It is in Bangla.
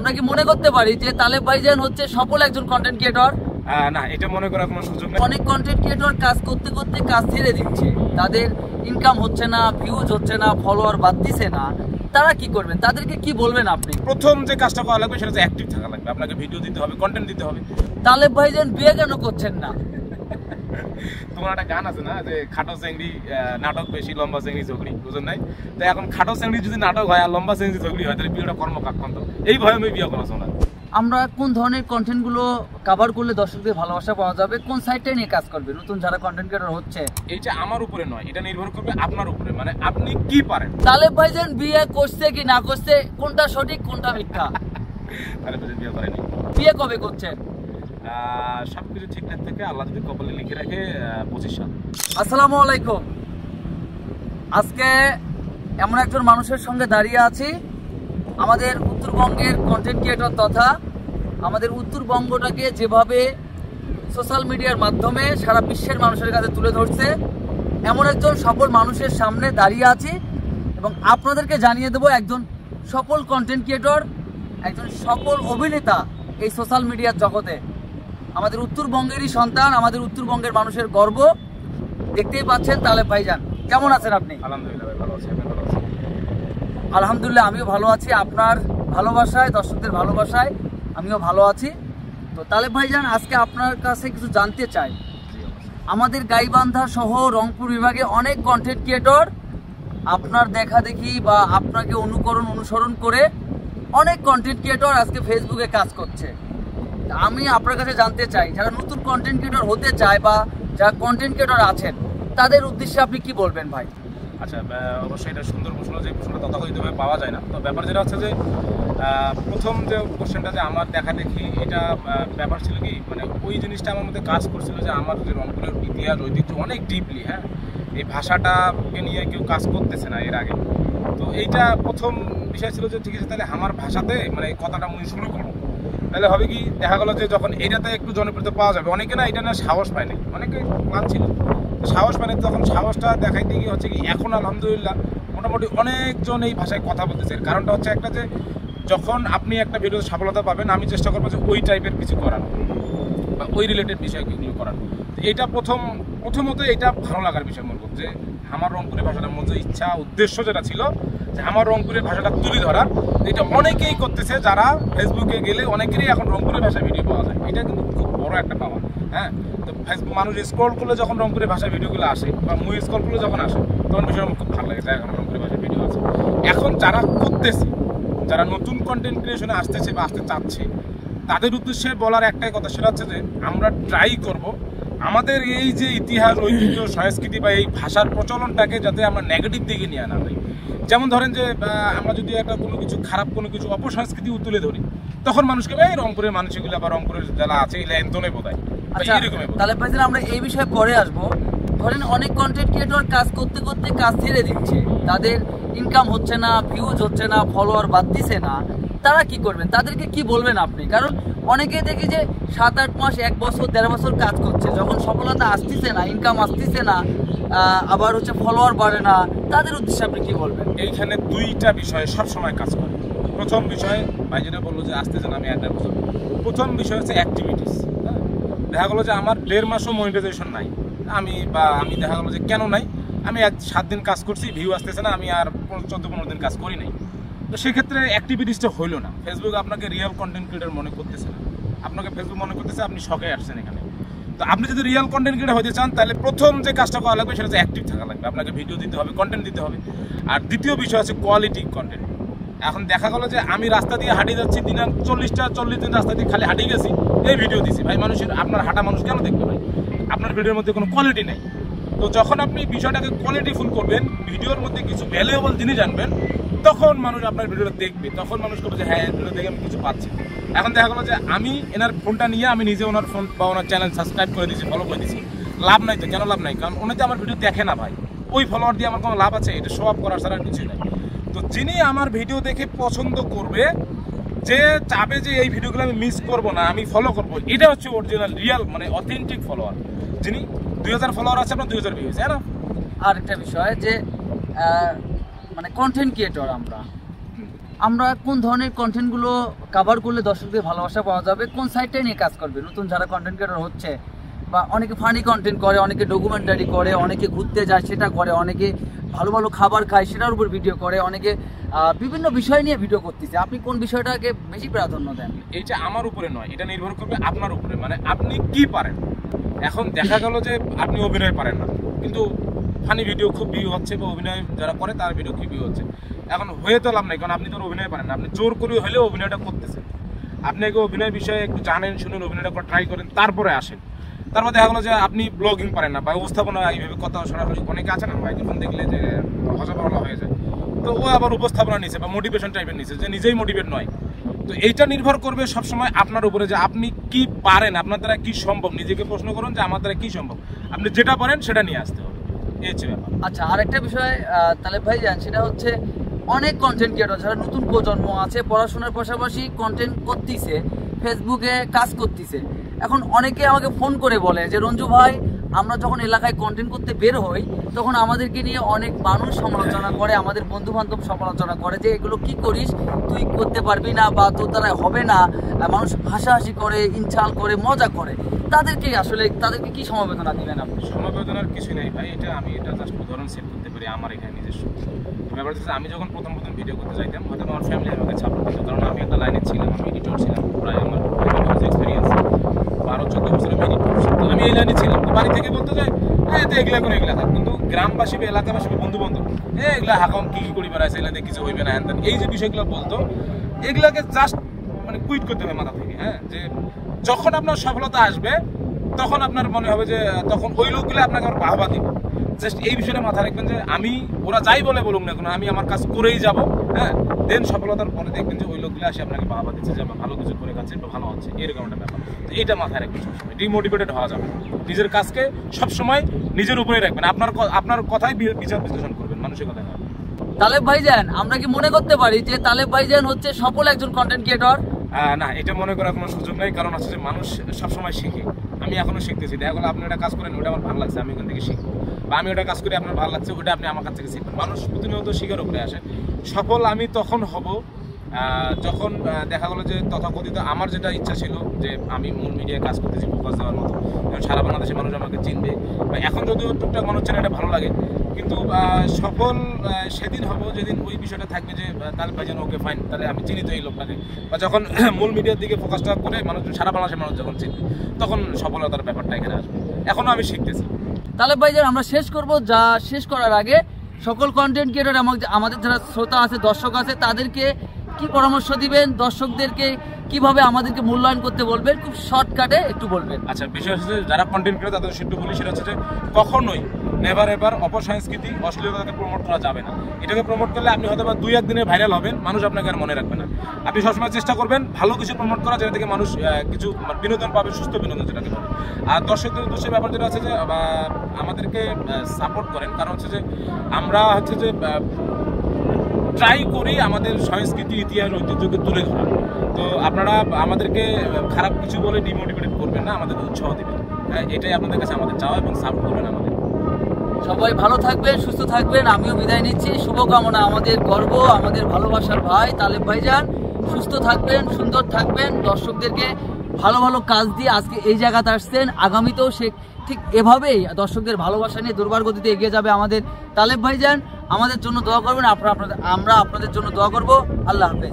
আমরা কি মনে করতে পারি যে তালেব ভাইজান হচ্ছে সফল একজন কন্টেন্ট ক্রিয়েটর? না, এটা মনে করার কোনো সুযোগ নেই। অনেক কন্টেন্ট ক্রিয়েটর কাজ করতে করতে কাজ ছেড়ে দিচ্ছে, তাদের ইনকাম হচ্ছে না, ভিউজ হচ্ছে না, ফলোয়ার বাড়তিছে না, তারা কি করবেন? তাদেরকে কি বলবেন আপনি? প্রথম যে কাজটা করা লাগবে সেটা হচ্ছে অ্যাক্টিভ থাকা লাগবে। আপনাকে ভিডিও দিতে হবে, কন্টেন্ট দিতে হবে। তালেব ভাইজান বিয়ে কেন করছেন না? তোমার একটা গান আছে না যে খাটো চেংড়ি নাটক বেশি, লম্বা চেংড়ি ঝগড়ি, বুঝেন নাই? তো এখন খাটো চেংড়ি যদি নাটক হয় আর লম্বা চেংড়ি ঝগড়ি হয় তাহলে বিয়েটা কর্মকাক্ষন্ত। এই ভয়ে আমি বিয়ে করা না। আমরা কোন ধরনের কন্টেন্টগুলো কভার করলে দর্শকদের ভালোবাসা পাওয়া যাবে, কোন সাইডটা নিয়ে কাজ করবে নতুন যারা কন্টেন্ট ক্রিয়েটর হচ্ছে? এইটা আমার উপরে নয়, এটা নির্ভর করবে আপনার উপরে, মানে আপনি কি পারেন। তালেব ভাইজান বিয়ে করছে কি না করছে, কোনটা সঠিক কোনটা মিথ্যা? তালেব ভাইজান বিয়ে করেনি। বিয়ে কবে করছেন? সবকিছু ঠিকঠাক থাকে, আল্লাহ যদি কপালে লিখে রাখে 25 সাল। আসসালামু আলাইকুম। আজকে এমন একজন মানুষের সঙ্গে দাঁড়িয়ে আছি, আমাদের উত্তরবঙ্গের কন্টেন্ট ক্রিয়েটর তথা আমাদের উত্তরবঙ্গটাকে যেভাবে সোশ্যাল মিডিয়ার মাধ্যমে সারা বিশ্বের মানুষের কাছে তুলে ধরছে, এমন একজন সফল মানুষের সামনে দাঁড়িয়ে আছি এবং আপনাদেরকে জানিয়ে দেবো একজন সফল কন্টেন্ট ক্রিয়েটর, একজন সফল অভিনেতা এই সোশ্যাল মিডিয়ার জগতে, আমাদের উত্তরবঙ্গেরই সন্তান, আমাদের উত্তরবঙ্গের মানুষের গর্ব। দেখতেই পাচ্ছেন তালেব ভাইজান। কেমন আছেন আপনি? আলহামদুলিল্লাহ ভাই, ভালো আছি। আপনি ভালো আছেন? আলহামদুলিল্লাহ আমিও ভালো আছি, আপনার ভালোবাসায়, দর্শকদের ভালোবাসায় আমিও ভালো আছি। তো তালেব ভাইজান, আজকে আপনার কাছে কিছু জানতে চাই। আমাদের গাইবান্ধা সহ রংপুর বিভাগে অনেক কন্টেন্ট ক্রিয়েটর আপনার দেখা দেখি বা আপনাকে অনুসরণ করে অনেক কন্টেন্ট ক্রিয়েটর আজকে ফেসবুকে কাজ করছে। আমি আপনার কাছে জানতে চাই, যারা নতুন কন্টেন্ট ক্রিয়েটর হতে চায় বা যারা কন্টেন্ট ক্রিয়েটর আছেন তাদের উদ্দেশ্যে আপনি কি বলবেন ভাই? আচ্ছা, অবশ্যই এটা সুন্দর প্রশ্ন, যে প্রশ্নটা তথাকথিতভাবে পাওয়া যায় না। তো ব্যাপার যেটা হচ্ছে যে প্রথম যে কোশ্চেনটা যে আমার দেখা দেখি, এটা ব্যাপার ছিল কি, মানে ওই জিনিসটা আমার মধ্যে কাজ করছিল যে আমার যে রংপুরের ইতিহাস ঐতিহ্য অনেক ডিপলি, হ্যাঁ, এই ভাষাটাকে নিয়ে কেউ কাজ করতেছে না এর আগে। তো এইটা প্রথম বিষয় ছিল যে ঠিক আছে, তাহলে আমার ভাষাতে মানে এই কথাটা মনে শুরু করবো, তাহলে হবে কি, দেখা গেলো যে যখন এটাতে একটু জনপ্রিয়তা পাওয়া যাবে, অনেকে না এটা না সাহস পায় না, অনেকে প্ল্যান ছিল সাহস পায় না, তখন সাহসটা দেখাইতে গিয়ে হচ্ছে কি এখন আলহামদুলিল্লাহ মোটামুটি অনেকজন এই ভাষায় কথা বলতেছে। এর কারণটা হচ্ছে একটা, যে যখন আপনি একটা ভিডিওতে সফলতা পাবেন, আমি চেষ্টা করবো যে ওই টাইপের কিছু করার বা ওই রিলেটেড বিষয়গুলো করার। এটা প্রথমত এটা ভালো লাগার বিষয় মনে করব, যে আমার রংপুরের ভাষাটার মধ্যে ইচ্ছা উদ্দেশ্য যেটা ছিল যে আমার রংপুরের ভাষাটা তুলে ধরার, এটা অনেকেই করতেছে। যারা ফেসবুকে গেলে অনেকেরই এখন রংপুরের ভাষায় ভিডিও পাওয়া যায়, এটা কিন্তু খুব বড় একটা পাওয়া। হ্যাঁ, তো ফেসবুক মানুষ স্ক্রল করলে যখন রংপুরের ভাষায় ভিডিওগুলো আসে বা মুভি স্ক্রল করলে যখন আসে, তখন বিষয়টা আমার খুব ভালো লাগে, যাই এখন রংপুরের ভাষায় ভিডিও আছে। এখন যারা করতেছে, যারা নতুন কন্টেন্ট ক্রিয়েশনে আসতেছে বা আসতে চাচ্ছে, তাদের উদ্দেশ্যে বলার একটাই কথা, সেটা হচ্ছে যে আমরা ট্রাই করব আমাদের এই যে ইতিহাস, ঐতিহ্য, সংস্কৃতি বা এই ভাষার প্রচলনটাকে যাতে আমরা নেগেটিভ দিকে নিয়ে আনা হয়। যেমন ধরেন যে আমরা যদি একটা কোনো কিছু খারাপ কোনো কিছু অপসংস্কৃতি তুলে ধরি, তখন মানুষকে এই রংপুরের মানুষগুলো বা রংপুরের যারা আছে এই ল্যান্ডনে বোধহয়। তাহলে ভাই আমরা এই বিষয়ে পরে আসবো। ধরেন অনেক কন্টেন্ট ক্রিয়েটর কাজ করতে করতে কাজ ছেড়ে দিচ্ছে, তাদের ইনকাম হচ্ছে না, ভিউজ হচ্ছে না, ফলোয়ার বাড়তিছে না, তারা কি করবেন? তাদেরকে কি বলবেন আপনি? কারণ অনেকে দেখি যে 7-8 মাস, 1 বছর, 1.5 বছর কাজ করছে, যখন সফলতা আসতেছে না, ইনকাম আসতেছে না, আবার হচ্ছে ফলোয়ার বাড়ে না, তাদের উদ্দেশ্যে আপনি কি বলবেন? এইখানে দুইটা বিষয়ে সবসময় কাজ করে। প্রথম বিষয় ভাই যেটা বললো যে আসতেছে না, আমি 1.5 বছর, প্রথম বিষয় হচ্ছে অ্যাক্টিভিটিস। হ্যাঁ, দেখা গেলো যে আমার 1.5 মাসও মনিটাইজেশন নাই, আমি দেখা গেলো যে কেন নাই, আমি 7 দিন কাজ করছি, ভিউ আসতেছে না, আমি আর 14-15 দিন কাজ করি নাই। তো সেক্ষেত্রে অ্যাক্টিভিটিসটা হইলো না। ফেসবুক আপনাকে রিয়েল কন্টেন্ট ক্রিয়েটর মনে করতেছে না, আপনাকে ফেসবুক মনে করতেছে আপনি শখে আসছেন এখানে। তো আপনি যদি রিয়েল কন্টেন্ট ক্রিয়েটর হতে চান, তাহলে প্রথম যে কাজটা করা লাগবে সেটা হচ্ছে অ্যাক্টিভ থাকা লাগবে। আপনাকে ভিডিও দিতে হবে, কন্টেন্ট দিতে হবে। আর দ্বিতীয় বিষয় হচ্ছে কোয়ালিটি কন্টেন্ট। এখন দেখা গেলো যে আমি রাস্তা দিয়ে হাঁটিয়ে যাচ্ছি, দিন 40 দিন রাস্তা দিয়ে খালি হাঁটিয়ে গেছি, এই ভিডিও দিছি, ভাই মানুষের আপনার হাঁটা মানুষ কেন দেখবে ভাই? আপনার ভিডিওর মধ্যে কোনো কোয়ালিটি নেই। তো যখন আপনি বিষয়টাকে কোয়ালিটিফুল করবেন, ভিডিওর মধ্যে কিছু ভ্যালুয়েবল জিনিস জানবেন, তখন মানুষ আপনার ভিডিওটা দেখবে, তখন মানুষ করবে যে হ্যাঁ ভিডিও দেখে আমি কিছু পাচ্ছি। এখন দেখা গেলো যে আমি এনার ফোনটা নিয়ে আমি নিজে ওনার ফোন বা ওনার চ্যানেল সাবস্ক্রাইব করে দিয়েছি, ফলো করে দিয়েছি, লাভ নাই। তো কেন লাভ নাই? কারণ ওনাতে আমার ভিডিও দেখে না ভাই, ওই ফলোয়ার দিয়ে আমার কোনো লাভ আছে? এটা শো আপ করার ছাড়া আর কিছুই নাই। তো যিনি আমার ভিডিও দেখে পছন্দ করবে, যে চাবে যে এই ভিডিওগুলো আমি মিস করবো না, আমি ফলো করবো, এটা হচ্ছে অরিজিনাল রিয়াল মানে অথেন্টিক ফলোয়ার। যিনি 2000 ফলোয়ার আছে, আপনার 2000 ভিউজ। হ্যাঁ না, আর একটা বিষয় যে মানে কন্টেন্ট ক্রিয়েটর আমরা কোন ধরনের কন্টেন্টগুলো কভার করলে দর্শকদের ভালোবাসা পাওয়া যাবে, কোন সাইডটা নিয়ে কাজ করবে নতুন যারা কন্টেন্ট ক্রিয়েটর হচ্ছে, বা অনেকে ফানি কন্টেন্ট করে, অনেকে ডকুমেন্টারি করে, অনেকে ঘুরতে যায় সেটা করে, অনেকে ভালো ভালো খাবার খায় সেটার উপর ভিডিও করে, অনেকে বিভিন্ন বিষয় নিয়ে ভিডিও করতেছে। আপনি কোন বিষয়টাকে বেশি প্রাধান্য দেন? এইটা আমার উপরে নয়, এটা নির্ভর করবে আপনার উপরে, মানে আপনি কি পারেন। এখন দেখা গেল যে আপনি অভিনয় পারেন না, কিন্তু ফানি ভিডিও খুব ভিউ হচ্ছে, বা অভিনয় যারা করে তার ভিডিও খুব ভিউ হচ্ছে। এখন হয়ে তো লাভ নাই, কারণ আপনি তো অভিনয় পারেন না, আপনি জোর করে হলেও অভিনয়টা করতেছেন। আপনি আগে অভিনয় বিষয়ে একটু জানেন, শুনুন, অভিনয়টা করে ট্রাই করেন, তারপরে আসেন। তারপর দেখা গেলো যে আপনি ব্লগিং পারেন না, বা উপস্থাপনা এইভাবে কথা সরাসরি, অনেকে আছে না মাইক্রোফোন দেখলে যে হজবরলা হয়ে যায়, তো ও আবার উপস্থাপনা নিচ্ছে বা মোটিভেশন টাইপের নিচ্ছে, যে নিজেই মোটিভেট নয়। তো এইটা নির্ভর করবে সবসময় আপনার উপরে, যে আপনি কি পারেন, আপনার দ্বারা কি সম্ভব। নিজেকে প্রশ্ন করুন যে আমার দ্বারা কি সম্ভব, আপনি যেটা পারেন সেটা নিয়ে আসতে হবে, এই হচ্ছে ব্যাপার। আচ্ছা, আরেকটা বিষয় তালেব ভাই জান, সেটা হচ্ছে অনেক কন্টেন্ট ক্রিয়েটর যারা নতুন প্রজন্ম আছে, পড়াশোনার পাশাপাশি কন্টেন্ট করতেছে, ফেসবুকে কাজ করতেছে। এখন অনেকে আমাকে ফোন করে বলে যে রঞ্জু ভাই, আমরা যখন এলাকায় কন্টেন্ট করতে বের হই তখন আমাদেরকে নিয়ে অনেক মানুষ সমালোচনা করে, আমাদের বন্ধু বান্ধব সমালোচনা করে যে এগুলো কি করিস, তুই করতে পারবি না বা তোর দ্বারা হবে না। মানুষ হাসাহাসি করে, ইনসাল করে, মজা করে। তাদেরকে কি সমবেদনা দিবেন আপনি? সমবেদনার কিছু নেই ভাই, এটা জাস্ট উদাহরণ সেট করতে পারি আমার এখানে নিজস্ব ব্যাপার হচ্ছে। আমি যখন প্রথম ভিডিও করতে যাইতাম, হয়তো আমার ফ্যামিলি আমাকে সাপোর্ট করতো, কারণ আমি একটা লাইনে ছিলাম, আমি এডিটর ছিলাম, প্রায় আমার এক্সপিরিয়েন্স 12-14 বছরের এডিট করছি। তো আমি এই লাইনে ছিলাম, তো বাড়ি থেকে বলতে যাই হ্যাঁ তো এগুলা করে এগুলা থাক, কিন্তু গ্রামবাসী বা এলাকাবাসী বা বন্ধু বান্ধব এগুলা হাকম কি করি বেড়াইছে, এগুলা কিছু হইবে না, হ্যান এই যে বিষয়গুলো বলতো, এগুলাকে জাস্ট মানে কুইট করতে হবে মাথা থেকে। হ্যাঁ, যে যখন আপনার সফলতা আসবে তখন আপনার মনে হবে যে তখন ওই লোকগুলো আপনাকে আবার বাহবা দিবে। জাস্ট এই বিষয়টা মাথায় রাখবেন যে ওরা যাই বলুক না কেন, আমি আমার কাজ করেই যাব। হ্যাঁ, দেন সফলতার পরে দেখবেন যে ওই লোকগুলো আসে আপনাকে বাহবা দিচ্ছে যে ভালো কিছু করে গেছে বা ভালো হচ্ছে, এরকম একটা ব্যাপার। তো এইটা মাথায় রাখবেন সবসময়, ডিমোটিভেটেড হওয়া যাবে। নিজের কাজকে সবসময় নিজের উপরেই রাখবেন, আপনার কথাই বিচার বিশ্লেষণ করবেন, মানুষের কথা না। তালেব ভাইজান, আমরা কি মনে করতে পারি যে তালেব ভাইজান হচ্ছে সফল একজন কন্টেন্ট ক্রিয়েটর? না, এটা মনে করার কোনো সুযোগ নেই, কারণ হচ্ছে যে মানুষ সবসময় শিখে। আমি এখনো শিখতেছি। দেখা গেলো আপনি ওটা কাজ করেন, ওটা আমার ভালো লাগছে, আমি ওখান থেকে শিখবো, বা আমি ওটা কাজ করি আপনার ভালো লাগছে, ওটা আপনি আমার কাছ থেকে শিখবেন। মানুষ প্রতিনিয়ত শিখার উপরে আসে। সফল আমি তখন হব যখন দেখা গেলো যে তথাকথিত আমার যেটা ইচ্ছা ছিল যে আমি মূল মিডিয়ায় কাজ করতেছি ফোকাস দেওয়ার মতো, সারা বাংলাদেশের মানুষ আমাকে চিনবে, বা এখন যদিও টুকটাক মানুষ চেনে, এটা ভালো লাগে, কিন্তু সফল সেদিন হব যেদিন ওই বিষয়টা থাকবে যে তালেব ভাইজান ওকে ফাইন, তাহলে আমি চিনি তো এই লোকটাকে, বা যখন মূল মিডিয়ার দিকে ফোকাসটা করে মানুষ, সারা বাংলাদেশের মানুষ যখন চিনবে, তখন সফলতার ব্যাপারটা এখানে আসবে। এখনও আমি শিখতেছি। তালেব ভাইজান, আমরা শেষ করব, যা শেষ করার আগে সকল কন্টেন্ট ক্রিয়েটর আমাদের যারা শ্রোতা আছে, দর্শক আছে, তাদেরকে কি পরামর্শ দিবেন? দর্শকদেরকে কিভাবে আমাদেরকে মূল্যায়ন করতে বলবেন? খুব শর্টকাটে একটু বলবেন। আচ্ছা, বিষয় হচ্ছে যারা কন্টেন্ট ক্রিয়েটর তাদের সেটা বলি, সেটা হচ্ছে যে কখনোই নেভার এভার অপসংস্কৃতি, অশ্লীলতাকে প্রমোট করা যাবে না। এটাকে প্রমোট করলে আপনি হয়তো বা 2-1 দিনে ভাইরাল হবেন, মানুষ আপনাকে আর মনে রাখবে না। আপনি সবসময় চেষ্টা করবেন ভালো কিছু প্রমোট করা, যেটা থেকে মানুষ কিছু বিনোদন পাবে, সুস্থ বিনোদন যেটাকে বলে। আর দর্শকদের উদ্দেশ্যে ব্যাপার যেটা আছে যে আমাদেরকে সাপোর্ট করেন, কারণ হচ্ছে যে আমরা হচ্ছে যে ট্রাই করি আমাদের সংস্কৃতি, ইতিহাস, ঐতিহ্যকে তুলে ধরা। তো আপনারা আমাদেরকে খারাপ কিছু বলে ডিমোটিভেট করবেন না, আমাদেরকে উৎসাহ দেবেন। এটাই আপনাদের কাছে আমাদের চাওয়া, এবং সাপোর্ট করবেন আমাদের। সবাই ভালো থাকবেন, সুস্থ থাকবেন। আমিও বিদায় নিচ্ছি। শুভকামনা। আমাদের গর্ব, আমাদের ভালোবাসার ভাই তালেব ভাইজান সুস্থ থাকবেন, সুন্দর থাকবেন। দর্শকদেরকে ভালো ভালো কাজ দিয়ে আজকে এই জায়গাতে আসছেন, আগামীতেও সে ঠিক এভাবেই দর্শকদের ভালোবাসা নিয়ে দুর্বার গতিতে এগিয়ে যাবে আমাদের তালেব ভাইজান। আমাদের জন্য দোয়া করবেন, আমরা আপনাদের জন্য দোয়া করব। আল্লাহ হাফেজ।